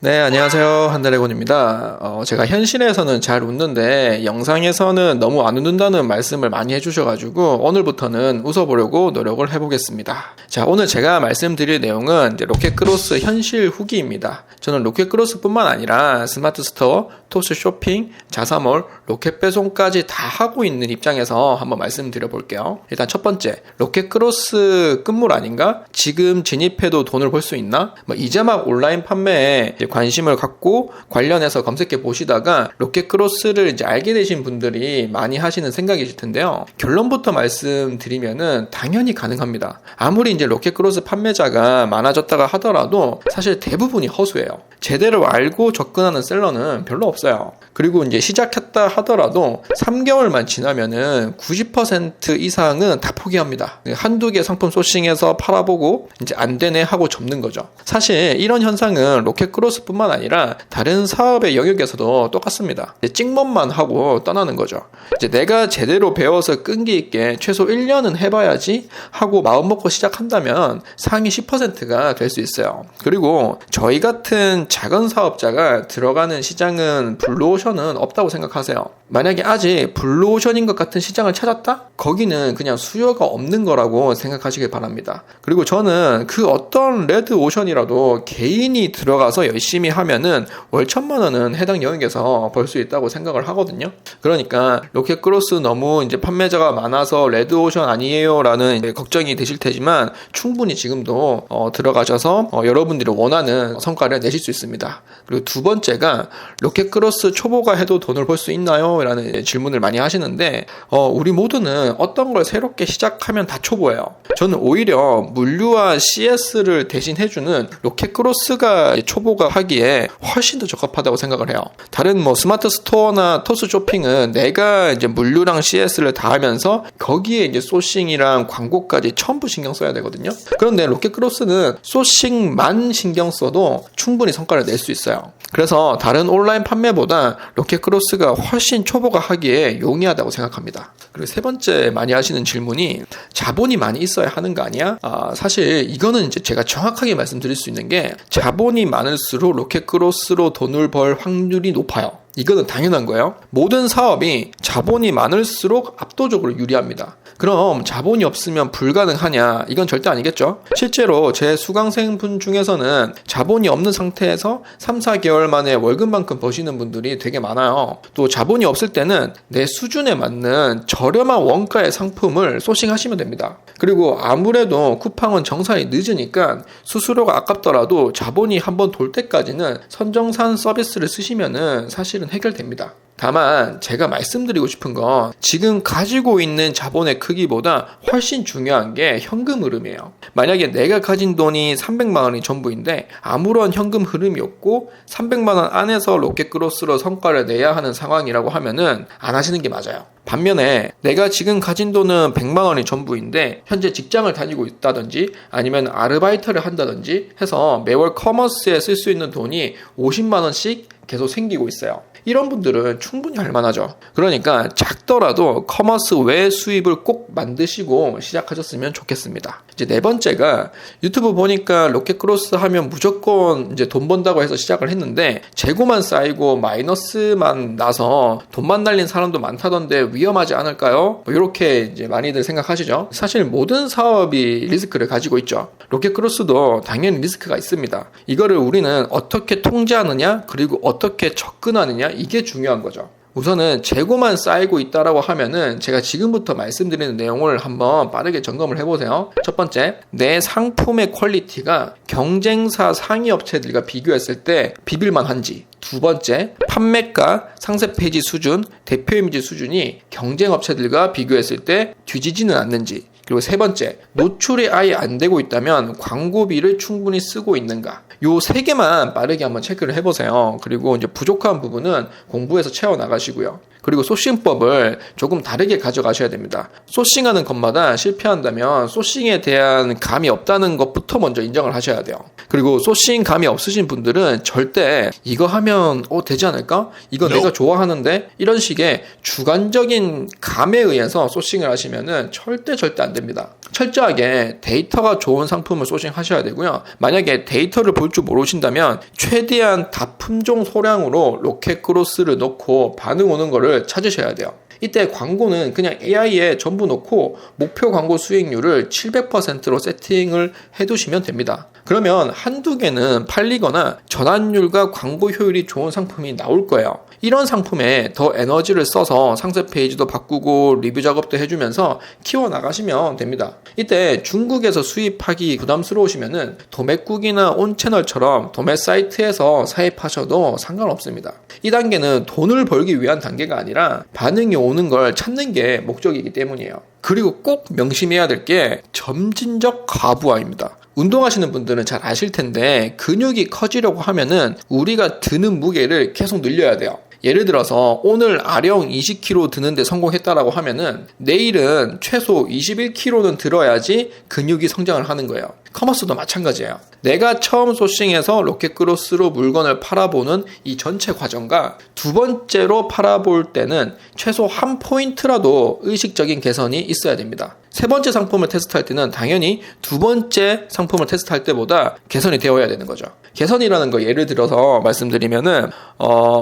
네, 안녕하세요. 한드래곤입니다. 제가 현실에서는 잘 웃는데 영상에서는 너무 안 웃는다는 말씀을 많이 해주셔가지고 오늘부터는 웃어보려고 노력을 해보겠습니다. 자, 오늘 제가 말씀드릴 내용은 이제 로켓크로스 현실 후기입니다. 저는 로켓크로스뿐만 아니라 스마트 스토어, 토스 쇼핑, 자사몰, 로켓 배송까지 다 하고 있는 입장에서 한번 말씀드려 볼게요. 일단 첫 번째, 로켓크로스 끝물 아닌가? 지금 진입해도 돈을 벌 수 있나? 이제 막 온라인 판매에 관심을 갖고 관련해서 검색해 보시다가 로켓크로스를 이제 알게 되신 분들이 많이 하시는 생각이실 텐데요. 결론부터 말씀드리면은 당연히 가능합니다. 아무리 이제 로켓크로스 판매자가 많아졌다가 하더라도 사실 대부분이 허수예요. 제대로 알고 접근하는 셀러는 별로 없어요. 그리고 이제 시작했다 하더라도 3개월만 지나면은 90% 이상은 다 포기합니다. 한두 개 상품 소싱해서 팔아보고 이제 안 되네 하고 접는 거죠. 사실 이런 현상은 로켓크로스 뿐만 아니라 다른 사업의 영역에서도 똑같습니다. 찍먹만 하고 떠나는 거죠. 이제 내가 제대로 배워서 끈기 있게 최소 1년은 해봐야지 하고 마음먹고 시작한다면 상위 10%가 될 수 있어요. 그리고 저희 같은 작은 사업자가 들어가는 시장은 블루오션은 없다고 생각하세요. 만약에 아직 블루오션인 것 같은 시장을 찾았다? 거기는 그냥 수요가 없는 거라고 생각하시길 바랍니다. 그리고 저는 그 어떤 레드오션이라도 개인이 들어가서 열심히 하면은 월 1,000만 원은 해당 영역에서 벌 수 있다고 생각을 하거든요. 그러니까 로켓크로스 너무 이제 판매자가 많아서 레드오션 아니에요 라는 이제 걱정이 되실 테지만 충분히 지금도 들어가셔서 여러분들이 원하는 성과를 내실 수 있습니다. 그리고 두 번째가 로켓크로스 초보가 해도 돈을 벌 수 있나요? 라는 질문을 많이 하시는데 우리 모두는 어떤 걸 새롭게 시작하면 다 초보예요. 저는 오히려 물류와 CS를 대신 해주는 로켓크로스가 초보가 하기에 훨씬 더 적합하다고 생각을 해요. 다른 스마트 스토어나 토스 쇼핑은 내가 이제 물류랑 CS를 다 하면서 거기에 이제 소싱이랑 광고까지 전부 신경 써야 되거든요. 그런데 로켓크로스는 소싱만 신경 써도 충분히 성과를 낼 수 있어요. 그래서 다른 온라인 판매보다 로켓크로스가 훨씬 초보가 하기에 용이하다고 생각합니다. 그리고 세 번째 많이 하시는 질문이 자본이 많이 있어야 하는 거 아니야? 사실 이거는 이제 제가 정확하게 말씀드릴 수 있는 게 자본이 많을수록 로켓크로스로 돈을 벌 확률이 높아요. 이거는 당연한 거예요. 모든 사업이 자본이 많을수록 압도적으로 유리합니다. 그럼 자본이 없으면 불가능하냐? 이건 절대 아니겠죠? 실제로 제 수강생분 중에서는 자본이 없는 상태에서 3, 4개월 만에 월급만큼 버시는 분들이 되게 많아요. 또 자본이 없을 때는 내 수준에 맞는 저렴한 원가의 상품을 소싱하시면 됩니다. 그리고 아무래도 쿠팡은 정산이 늦으니까 수수료가 아깝더라도 자본이 한번 돌 때까지는 선정산 서비스를 쓰시면은 사실은 해결됩니다. 다만 제가 말씀드리고 싶은 건 지금 가지고 있는 자본의 크기보다 훨씬 중요한 게 현금 흐름이에요. 만약에 내가 가진 돈이 300만 원이 전부인데 아무런 현금 흐름이 없고 300만 원 안에서 로켓크로스로 성과를 내야 하는 상황이라고 하면은 안 하시는 게 맞아요. 반면에 내가 지금 가진 돈은 100만 원이 전부인데 현재 직장을 다니고 있다든지 아니면 아르바이트를 한다든지 해서 매월 커머스에 쓸 수 있는 돈이 50만 원씩 계속 생기고 있어요. 이런 분들은 충분히 할만하죠. 그러니까 작더라도 커머스 외 수입을 꼭 만드시고 시작하셨으면 좋겠습니다. 이제 네 번째가 유튜브 보니까 로켓크로스 하면 무조건 이제 돈 번다고 해서 시작을 했는데 재고만 쌓이고 마이너스만 나서 돈만 날린 사람도 많다던데 위험하지 않을까요? 이렇게 이제 많이들 생각하시죠. 사실 모든 사업이 리스크를 가지고 있죠. 로켓크로스도 당연히 리스크가 있습니다. 이거를 우리는 어떻게 통제하느냐 그리고 어떻게 접근하느냐 이게 중요한 거죠. 우선은 재고만 쌓이고 있다라고 하면은 제가 지금부터 말씀드리는 내용을 한번 빠르게 점검을 해보세요. 첫 번째, 내 상품의 퀄리티가 경쟁사 상위 업체들과 비교했을 때 비빌만한지. 두 번째, 판매가, 상세 페이지 수준, 대표 이미지 수준이 경쟁 업체들과 비교했을 때 뒤지지는 않는지. 그리고 세 번째, 노출이 아예 안 되고 있다면 광고비를 충분히 쓰고 있는가. 요 세 개만 빠르게 한번 체크를 해보세요. 그리고 이제 부족한 부분은 공부해서 채워나가시고요. 그리고 소싱법을 조금 다르게 가져가셔야 됩니다. 소싱하는 것마다 실패한다면 소싱에 대한 감이 없다는 것부터 먼저 인정을 하셔야 돼요. 그리고 소싱 감이 없으신 분들은 절대 이거 하면 되지 않을까? 이거 내가 좋아하는데? 이런 식의 주관적인 감에 의해서 소싱을 하시면은 절대 안 됩니다. 철저하게 데이터가 좋은 상품을 소싱하셔야 되고요. 만약에 데이터를 볼 줄 모르신다면 최대한 다품종 소량으로 로켓크로스를 넣고 반응 오는 거를 찾으셔야 돼요. 이때 광고는 그냥 AI에 전부 넣고 목표 광고 수익률을 700%로 세팅을 해두시면 됩니다. 그러면 한두 개는 팔리거나 전환율과 광고 효율이 좋은 상품이 나올 거예요. 이런 상품에 더 에너지를 써서 상세 페이지도 바꾸고 리뷰 작업도 해주면서 키워나가시면 됩니다. 이때 중국에서 수입하기 부담스러우시면은 도매국이나 온채널처럼 도매 사이트에서 사입하셔도 상관없습니다. 이 단계는 돈을 벌기 위한 단계가 아니라 반응이 오는 걸 찾는 게 목적이기 때문이에요. 그리고 꼭 명심해야 될 게 점진적 과부하입니다. 운동하시는 분들은 잘 아실 텐데 근육이 커지려고 하면은 우리가 드는 무게를 계속 늘려야 돼요. 예를 들어서 오늘 아령 20kg 드는데 성공했다라고 하면은 내일은 최소 21kg는 들어야지 근육이 성장을 하는 거예요. 커머스도 마찬가지예요. 내가 처음 소싱해서 로켓크로스로 물건을 팔아보는 이 전체 과정과 두 번째로 팔아볼 때는 최소 한 포인트라도 의식적인 개선이 있어야 됩니다. 세 번째 상품을 테스트할 때는 당연히 두 번째 상품을 테스트할 때보다 개선이 되어야 되는 거죠. 개선이라는 거 예를 들어서 말씀드리면은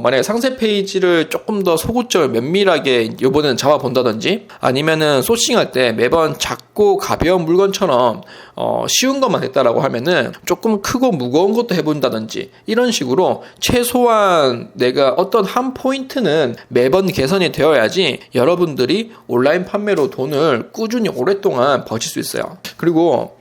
만약에 상세 페이지를 조금 더 소구점을 면밀하게 요번에는 잡아본다든지 아니면은 소싱할 때 매번 작고 가벼운 물건처럼 쉬운 것만 했다라고 하면은 조금 크고 무거운 것도 해본다든지 이런 식으로 최소한 내가 어떤 한 포인트는 매번 개선이 되어야지 여러분들이 온라인 판매로 돈을 꾸준히 오랫동안 버실 수 있어요. 그리고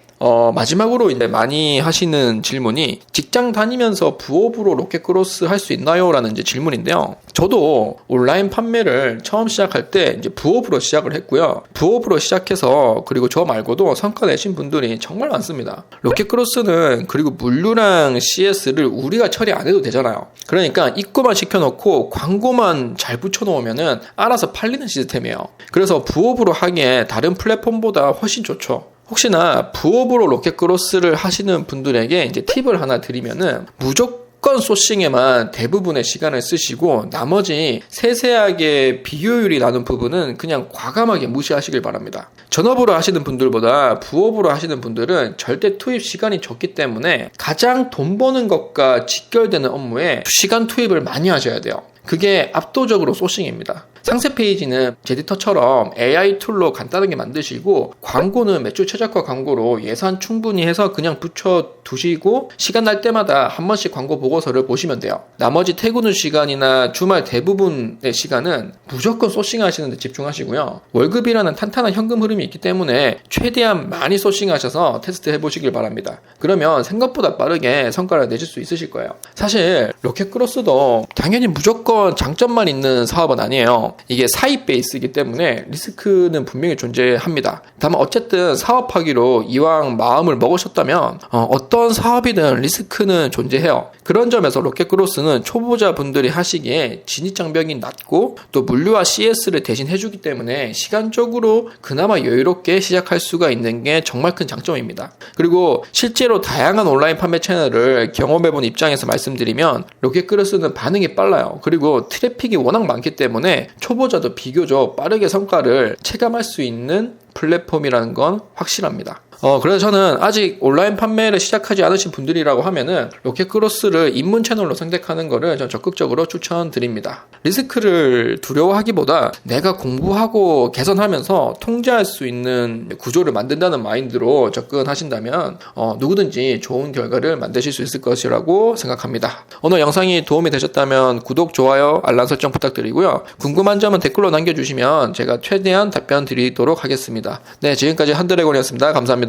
마지막으로 이제 많이 하시는 질문이 직장 다니면서 부업으로 로켓크로스 할 수 있나요? 라는 이제 질문인데요. 저도 온라인 판매를 처음 시작할 때 이제 부업으로 시작을 했고요. 부업으로 시작해서 그리고 저 말고도 성과 내신 분들이 정말 많습니다. 로켓크로스는 그리고 물류랑 CS를 우리가 처리 안 해도 되잖아요. 그러니까 입고만 시켜놓고 광고만 잘 붙여놓으면은 알아서 팔리는 시스템이에요. 그래서 부업으로 하기에 다른 플랫폼보다 훨씬 좋죠. 혹시나 부업으로 로켓크로스를 하시는 분들에게 이제 팁을 하나 드리면은 무조건 소싱에만 대부분의 시간을 쓰시고 나머지 세세하게 비효율이 나는 부분은 그냥 과감하게 무시하시길 바랍니다. 전업으로 하시는 분들보다 부업으로 하시는 분들은 절대 투입 시간이 적기 때문에 가장 돈 버는 것과 직결되는 업무에 시간 투입을 많이 하셔야 돼요. 그게 압도적으로 소싱입니다. 상세 페이지는 제디터처럼 AI 툴로 간단하게 만드시고 광고는 매출 최저가 광고로 예산 충분히 해서 그냥 붙여두시고 시간 날 때마다 한 번씩 광고 보고서를 보시면 돼요. 나머지 퇴근 후 시간이나 주말 대부분의 시간은 무조건 소싱하시는 데 집중하시고요. 월급이라는 탄탄한 현금 흐름이 있기 때문에 최대한 많이 소싱하셔서 테스트 해보시길 바랍니다. 그러면 생각보다 빠르게 성과를 내실 수 있으실 거예요. 사실 로켓크로스도 당연히 무조건 장점만 있는 사업은 아니에요. 이게 사입 베이스이기 때문에 리스크는 분명히 존재합니다. 다만 어쨌든 사업하기로 이왕 마음을 먹으셨다면 어떤 사업이든 리스크는 존재해요. 그런 점에서 로켓크로스는 초보자분들이 하시기에 진입장벽이 낮고 또 물류와 CS를 대신 해주기 때문에 시간적으로 그나마 여유롭게 시작할 수가 있는 게 정말 큰 장점입니다. 그리고 실제로 다양한 온라인 판매 채널을 경험해본 입장에서 말씀드리면 로켓크로스는 반응이 빨라요. 그리고 트래픽이 워낙 많기 때문에 초보자도 비교적 빠르게 성과를 체감할 수 있는 플랫폼이라는 건 확실합니다. 그래서 저는 아직 온라인 판매를 시작하지 않으신 분들이라고 하면은 로켓크로스를 입문 채널로 선택하는 거를 전 적극적으로 추천드립니다. 리스크를 두려워하기보다 내가 공부하고 개선하면서 통제할 수 있는 구조를 만든다는 마인드로 접근하신다면 누구든지 좋은 결과를 만드실 수 있을 것이라고 생각합니다. 오늘 영상이 도움이 되셨다면 구독, 좋아요, 알람 설정 부탁드리고요. 궁금한 점은 댓글로 남겨주시면 제가 최대한 답변 드리도록 하겠습니다. 네, 지금까지 한드래곤이었습니다. 감사합니다.